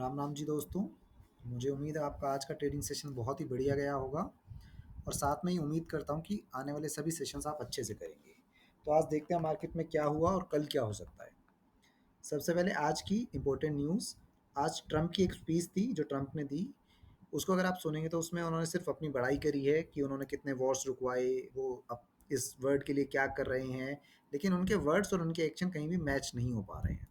राम राम जी दोस्तों। मुझे उम्मीद है आपका आज का ट्रेडिंग सेशन बहुत ही बढ़िया गया होगा और साथ में ही उम्मीद करता हूँ कि आने वाले सभी सेशंस आप अच्छे से करेंगे। तो आज देखते हैं मार्केट में क्या हुआ और कल क्या हो सकता है। सबसे पहले आज की इम्पोर्टेंट न्यूज़। आज ट्रंप की एक स्पीच थी जो ट्रंप ने दी। उसको अगर आप सुनेंगे तो उसमें उन्होंने सिर्फ अपनी बड़ाई करी है कि उन्होंने कितने वॉर्स रुकवाए, वो अब इस वर्ल्ड के लिए क्या कर रहे हैं, लेकिन उनके वर्ड्स और उनके एक्शन कहीं भी मैच नहीं हो पा रहे हैं।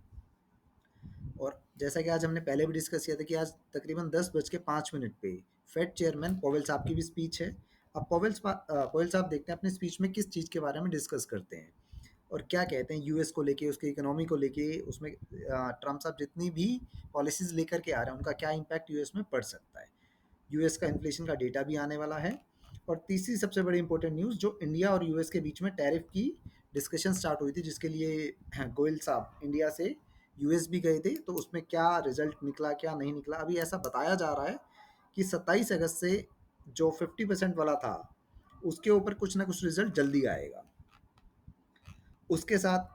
और जैसा कि आज हमने पहले भी डिस्कस किया था कि आज तकरीबन 10:05 पे फेड चेयरमैन पॉवेल साहब की भी स्पीच है। अब पॉवेल साहब देखते हैं अपनी स्पीच में किस चीज़ के बारे में डिस्कस करते हैं और क्या कहते हैं यूएस को लेके, उसकी इकोनॉमी को लेके, उसमें ट्रम्प साहब जितनी भी पॉलिसीज लेकर के आ रहे हैं उनका क्या इम्पैक्ट यूएस में पड़ सकता है। यूएस का इन्फ्लेशन का डेटा भी आने वाला है। और तीसरी सबसे बड़ी इंपॉर्टेंट न्यूज़, जो इंडिया और यूएस के बीच में टैरिफ की डिस्कशन स्टार्ट हुई थी जिसके लिए गोयल साहब इंडिया से यूएस भी गए थे, तो उसमें क्या रिजल्ट निकला क्या नहीं निकला। अभी ऐसा बताया जा रहा है कि 27 अगस्त से जो 50% वाला था उसके ऊपर कुछ ना कुछ रिजल्ट जल्दी आएगा। उसके साथ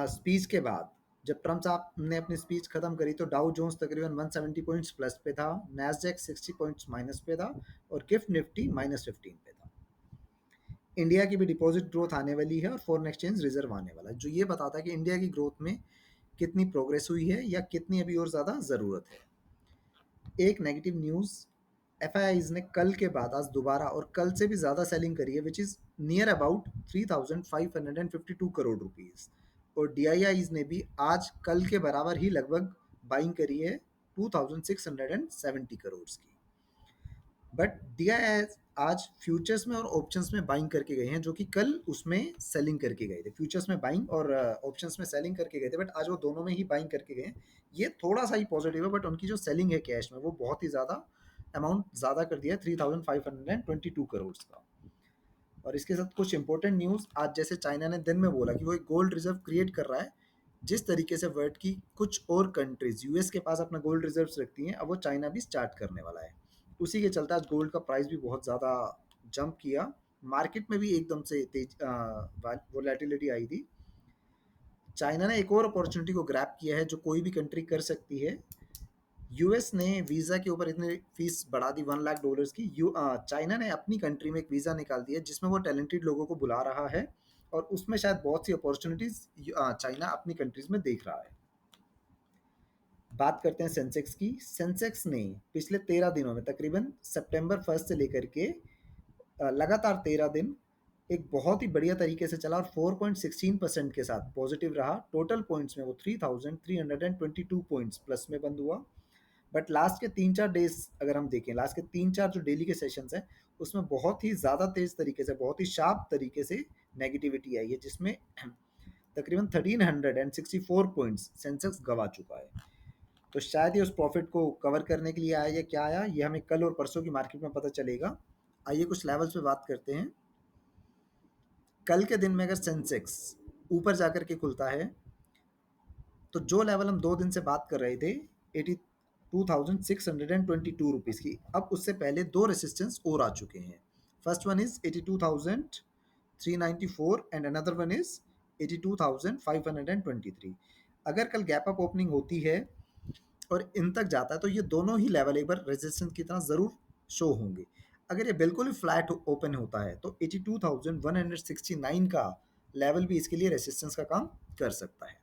स्पीच के बाद जब ट्रम्प साहब ने अपनी स्पीच खत्म करी तो डाउ जोन्स तकरीबन 170 पॉइंट्स प्लस पे था, नैस्डैक 60 पॉइंट्स माइनस पे था और गिफ्ट निफ्टी -15 पे था। इंडिया की भी डिपॉजिट ग्रोथ आने वाली है और फॉरेन एक्सचेंज रिजर्व आने वाला है, जो ये बताता है कि इंडिया की ग्रोथ में कितनी प्रोग्रेस हुई है या कितनी अभी और ज़्यादा ज़रूरत है। एक नेगेटिव न्यूज़, एफ ने कल के बाद आज दोबारा और कल से भी ज़्यादा सेलिंग करी है, which is near about 3,552 crore rupees. और डी ने भी आज कल के बराबर ही लगभग बाइंग करी है 2,670 करोड़ की। बट डी आज फ्यूचर्स में और ऑप्शंस में बाइंग करके गए हैं, जो कि कल उसमें सेलिंग करके गए थे। फ्यूचर्स में बाइंग और ऑप्शंस में सेलिंग करके गए थे, बट आज वो दोनों में ही बाइंग करके गए हैं। ये थोड़ा सा ही पॉजिटिव है, बट उनकी जो सेलिंग है कैश में वो बहुत ही ज़्यादा अमाउंट ज़्यादा कर दिया है, 3,522 करोड़ का। और इसके साथ कुछ इंपॉर्टेंट न्यूज़, आज जैसे चाइना ने दिन में बोला कि वो एक गोल्ड रिजर्व क्रिएट कर रहा है, जिस तरीके से वर्ल्ड की कुछ और कंट्रीज यूएस के पास अपना गोल्ड रिजर्व्स रखती हैं, अब वो चाइना भी स्टार्ट करने वाला है। उसी के चलते आज गोल्ड का प्राइस भी बहुत ज़्यादा जंप किया। मार्केट में भी एकदम से तेज वोलेटिलिटी आई थी। चाइना ने एक और अपॉर्चुनिटी को ग्रैब किया है जो कोई भी कंट्री कर सकती है। यूएस ने वीज़ा के ऊपर इतनी फीस बढ़ा दी $1 लाख की। चाइना ने अपनी कंट्री में एक वीज़ा निकाल दिया जिसमें वो टैलेंटेड लोगों को बुला रहा है और उसमें शायद बहुत सी अपॉर्चुनिटीज चाइना अपनी कंट्रीज में देख रहा है। बात करते हैं सेंसेक्स की। सेंसेक्स ने पिछले 13 दिनों में तकरीबन सितंबर 1 से लेकर के लगातार 13 दिन एक बहुत ही बढ़िया तरीके से चला और 4.16% के साथ पॉजिटिव रहा। टोटल पॉइंट्स में वो 3,322 पॉइंट्स प्लस में बंद हुआ। बट लास्ट के 3-4 डेज अगर हम देखें, लास्ट के 3-4 जो डेली के सेशंस हैं उसमें बहुत ही ज़्यादा तेज तरीके से, बहुत ही शार्प तरीके से नेगेटिविटी आई है, जिसमें तकरीबन 1364 पॉइंट्स सेंसेक्स गवा चुका है। तो शायद ये उस प्रॉफिट को कवर करने के लिए आया या क्या आया, ये हमें कल और परसों की मार्केट में पता चलेगा। आइए कुछ लेवल्स पे बात करते हैं। कल के दिन में अगर सेंसेक्स ऊपर जाकर के खुलता है तो जो लेवल हम 2 दिन से बात कर रहे थे 82,622 की, अब उससे पहले दो रेसिस्टेंस और आ चुके हैं। First one is 82,394 and another one is 82,523। अगर कल गैप अप ओपनिंग होती है और इन तक जाता है तो ये दोनों ही लेवल एक बार रेजिस्टेंस की तरह ज़रूर शो होंगे। अगर ये बिल्कुल ही फ्लैट ओपन होता है तो 82,169 का लेवल भी इसके लिए रेजिस्टेंस का काम कर सकता है।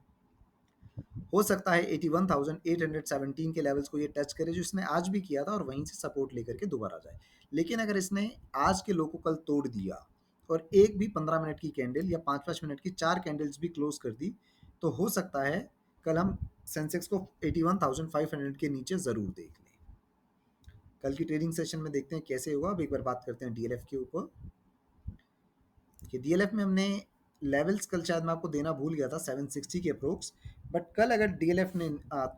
हो सकता है 81,817 के लेवल्स को ये टच करे जो इसने आज भी किया था और वहीं से सपोर्ट लेकर के दोबारा जाए। लेकिन अगर इसने आज के लो को कल तोड़ दिया और एक भी 15 मिनट की कैंडल या 5-5 मिनट की 4 कैंडल्स भी क्लोज कर दी तो हो सकता है कल हम सेंसेक्स को 81,500 के नीचे ज़रूर देख लें। कल की ट्रेडिंग सेशन में देखते हैं कैसे हुआ। अब एक बार बात करते हैं डीएलएफ के ऊपर। डीएलएफ में हमने लेवल्स कल शायद मैं आपको देना भूल गया था 760 के अप्रोक्स, बट कल अगर डीएलएफ ने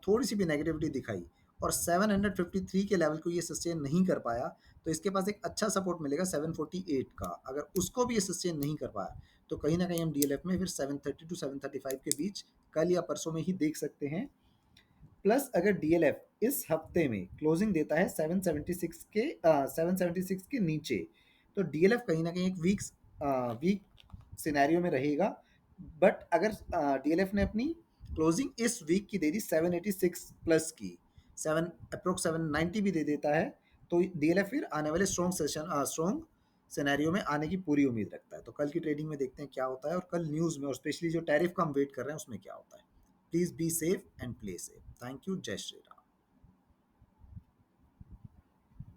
थोड़ी सी भी नेगेटिविटी दिखाई और 753 के लेवल को ये सस्टेन नहीं कर पाया तो इसके पास एक अच्छा सपोर्ट मिलेगा 748 का। अगर उसको भी ये सस्टेन नहीं कर पाया तो कहीं ना कहीं हम डीएलएफ में फिर 730 टू 735 के बीच कल या परसों में ही देख सकते हैं। प्लस अगर डीएलएफ इस हफ्ते में क्लोजिंग देता है 776 के नीचे तो डीएलएफ कहीं ना कहीं एक वीक सिनेरियो में रहेगा। बट अगर डीएलएफ ने अपनी क्लोजिंग इस वीक की दे दी 786 प्लस की अप्रोक्स 790 भी दे देता है, तो डीएलएफ फिर आने वाले स्ट्रॉन्ग सिनेरियो में आने की पूरी उम्मीद रखता है। तो कल की ट्रेडिंग में देखते हैं क्या होता है, और कल न्यूज़ में और स्पेशली जो टैरिफ का हम वेट कर रहे हैं उसमें क्या होता है। Please be safe and play safe. Thank you. जय श्री राम।